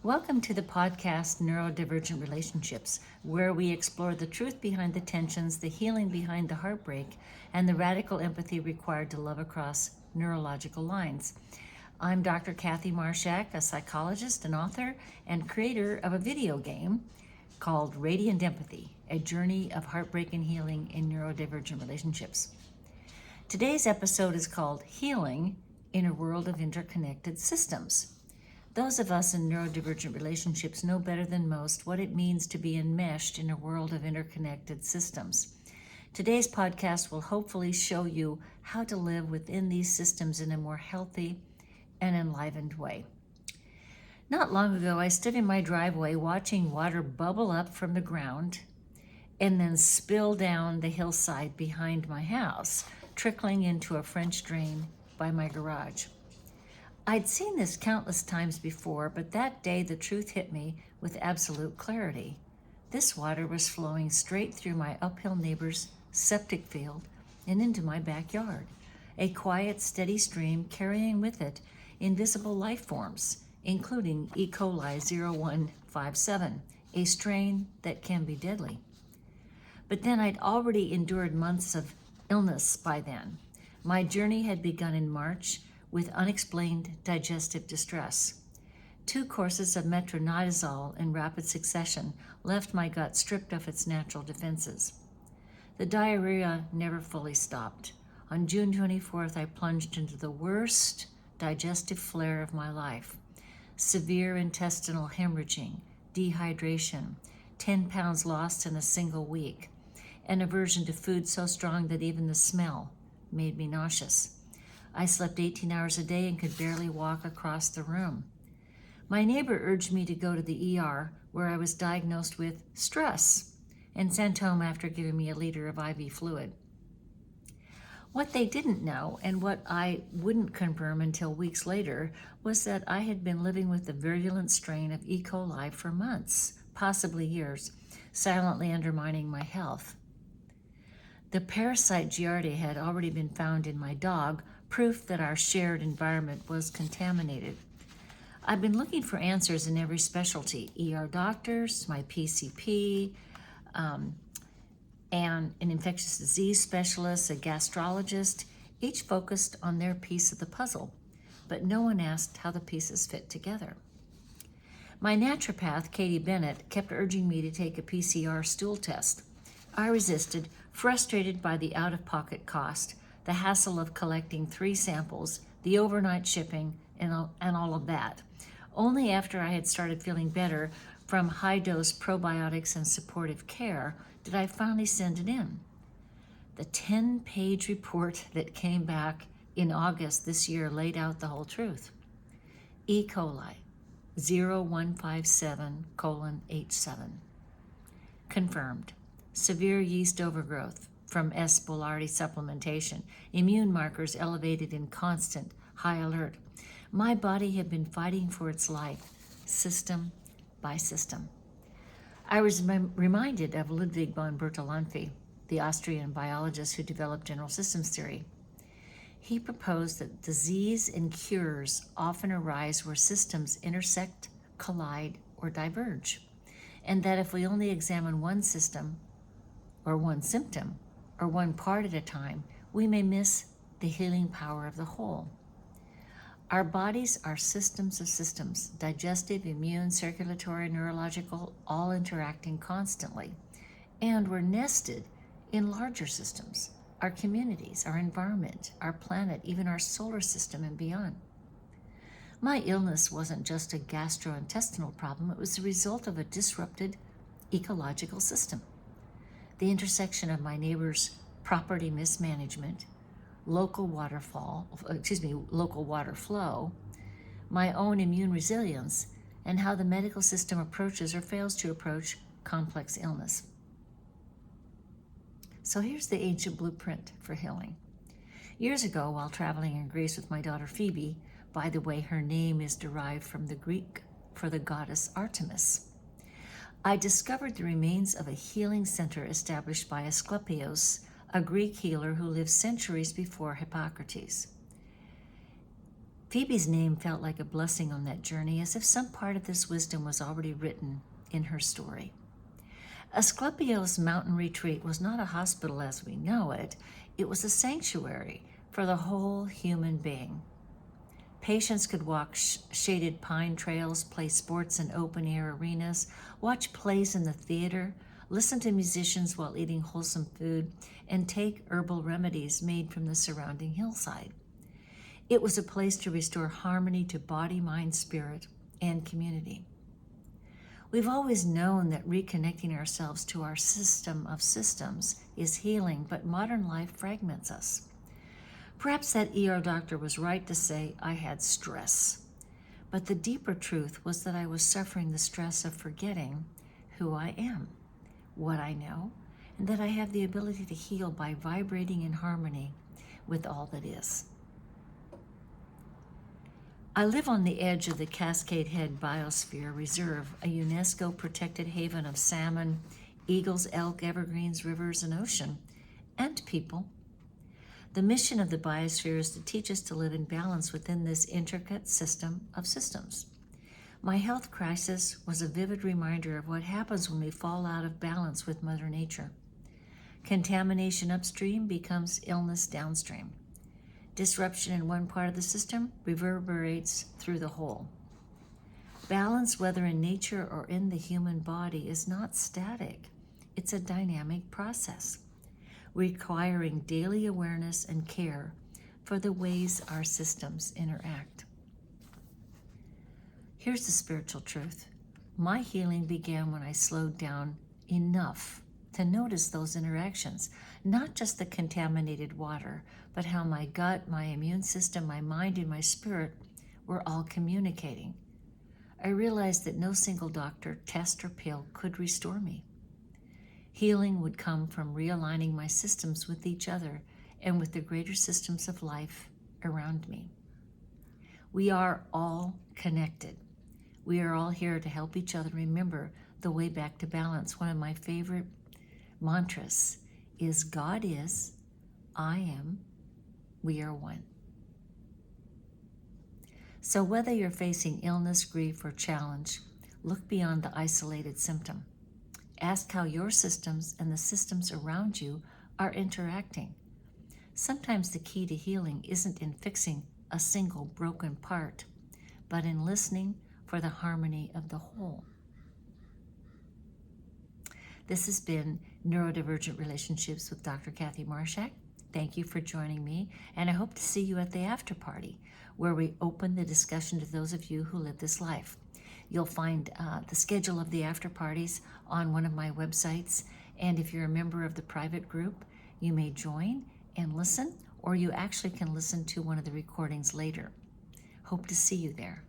Welcome to the podcast Neurodivergent Relationships, where we explore the truth behind the tensions, the healing behind the heartbreak, and the radical empathy required to love across neurological lines. I'm Dr. Kathy Marshak, a psychologist, an author, and creator of a video game called Radiant Empathy, a journey of heartbreak and healing in neurodivergent relationships. Today's episode is called Healing in a World of Interconnected Systems. Those of us in neurodivergent relationships know better than most what it means to be enmeshed in a world of interconnected systems. Today's podcast will hopefully show you how to live within these systems in a more healthy and enlivened way. Not long ago, I stood in my driveway watching water bubble up from the ground and then spill down the hillside behind my house, trickling into a French drain by my garage. I'd seen this countless times before, but that day the truth hit me with absolute clarity. This water was flowing straight through my uphill neighbor's septic field and into my backyard, a quiet, steady stream carrying with it invisible life forms, including E. coli 0157, a strain that can be deadly. But then I'd already endured months of illness by then. My journey had begun in March with unexplained digestive distress. 2 courses of metronidazole in rapid succession left my gut stripped of its natural defenses. The diarrhea never fully stopped. On June 24th, I plunged into the worst digestive flare of my life. Severe intestinal hemorrhaging, dehydration, 10 pounds lost in a single week, an aversion to food so strong that even the smell made me nauseous. I slept 18 hours a day and could barely walk across the room. My neighbor urged me to go to the ER, where I was diagnosed with stress and sent home after giving me a liter of IV fluid. What they didn't know, and what I wouldn't confirm until weeks later, was that I had been living with the virulent strain of E. coli for months, possibly years, silently undermining my health. The parasite Giardia had already been found in my dog, proof that our shared environment was contaminated. I've been looking for answers in every specialty, ER doctors, my PCP, and an infectious disease specialist, a gastrologist, each focused on their piece of the puzzle, but no one asked how the pieces fit together. My naturopath, Katie Bennett, kept urging me to take a PCR stool test. I resisted, frustrated by the out-of-pocket cost, the hassle of collecting 3 samples, the overnight shipping, and all of that. Only after I had started feeling better from high-dose probiotics and supportive care did I finally send it in. The 10-page report that came back in August this year laid out the whole truth. E. coli 0157:H7. Confirmed. Severe yeast overgrowth from S. boulardii supplementation, immune markers elevated in constant high alert. My body had been fighting for its life, system by system. I was reminded of Ludwig von Bertalanffy, the Austrian biologist who developed general systems theory. He proposed that disease and cures often arise where systems intersect, collide, or diverge, and that if we only examine one system or one symptom, or one part at a time, we may miss the healing power of the whole. Our bodies are systems of systems, digestive, immune, circulatory, neurological, all interacting constantly. And we're nested in larger systems, our communities, our environment, our planet, even our solar system and beyond. My illness wasn't just a gastrointestinal problem, it was the result of a disrupted ecological system. The intersection of my neighbor's property mismanagement, local water flow, my own immune resilience, and how the medical system approaches or fails to approach complex illness. So here's the ancient blueprint for healing. Years ago, while traveling in Greece with my daughter Phoebe, by the way, her name is derived from the Greek for the goddess Artemis, I discovered the remains of a healing center established by Asclepios, a Greek healer who lived centuries before Hippocrates. Phoebe's name felt like a blessing on that journey, as if some part of this wisdom was already written in her story. Asclepios Mountain Retreat was not a hospital as we know it. It was a sanctuary for the whole human being. Patients could walk shaded pine trails, play sports in open-air arenas, watch plays in the theater, listen to musicians while eating wholesome food, and take herbal remedies made from the surrounding hillside. It was a place to restore harmony to body, mind, spirit, and community. We've always known that reconnecting ourselves to our system of systems is healing, but modern life fragments us. Perhaps that ER doctor was right to say I had stress, but the deeper truth was that I was suffering the stress of forgetting who I am, what I know, and that I have the ability to heal by vibrating in harmony with all that is. I live on the edge of the Cascade Head Biosphere Reserve, a UNESCO-protected haven of salmon, eagles, elk, evergreens, rivers, and ocean, and people. The mission of the biosphere is to teach us to live in balance within this intricate system of systems. My health crisis was a vivid reminder of what happens when we fall out of balance with Mother Nature. Contamination upstream becomes illness downstream. Disruption in one part of the system reverberates through the whole. Balance, whether in nature or in the human body, is not static. It's a dynamic process, requiring daily awareness and care for the ways our systems interact. Here's the spiritual truth. My healing began when I slowed down enough to notice those interactions, not just the contaminated water, but how my gut, my immune system, my mind, and my spirit were all communicating. I realized that no single doctor, test, or pill could restore me. Healing would come from realigning my systems with each other and with the greater systems of life around me. We are all connected. We are all here to help each other remember the way back to balance. One of my favorite mantras is God is, I am, we are one. So whether you're facing illness, grief, or challenge, look beyond the isolated symptom. Ask how your systems and the systems around you are interacting. Sometimes the key to healing isn't in fixing a single broken part, but in listening for the harmony of the whole. This has been Neurodivergent Relationships with Dr. Kathy Marshak. Thank you for joining me, and I hope to see you at the after party, where we open the discussion to those of you who live this life. You'll find the schedule of the after parties on one of my websites, and if you're a member of the private group, you may join and listen, or you actually can listen to one of the recordings later. Hope to see you there.